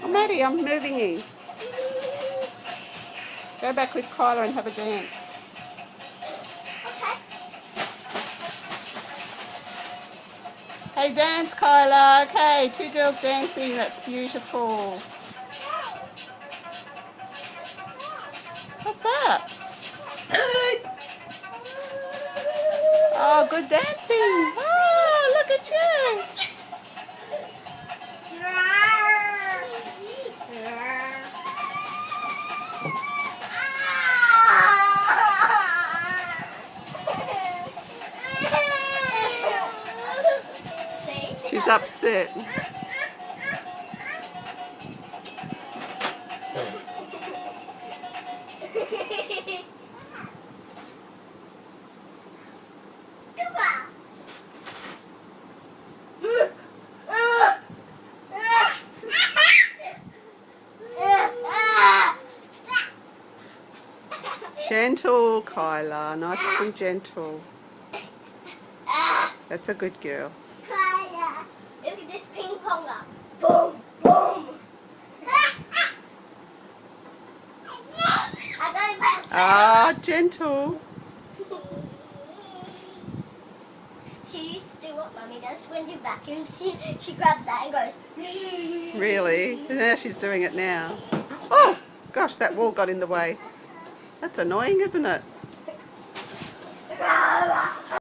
Maddie, I'm moving you. Go back with Kyla and have a dance. Hey, dance, Kyla. Okay, two girls dancing. That's beautiful. What's that? Oh, good dancing. Oh, look at you. She's upset. Gentle, Kyla. Nice and gentle. That's a good girl. Kyla, look at this ping ponger. Boom, boom. Ah, gentle. She used to do what Mummy does when you vacuum. She grabs that and goes. Really? Now she's doing it now. Oh, gosh, that wall got in the way. That's annoying, isn't it?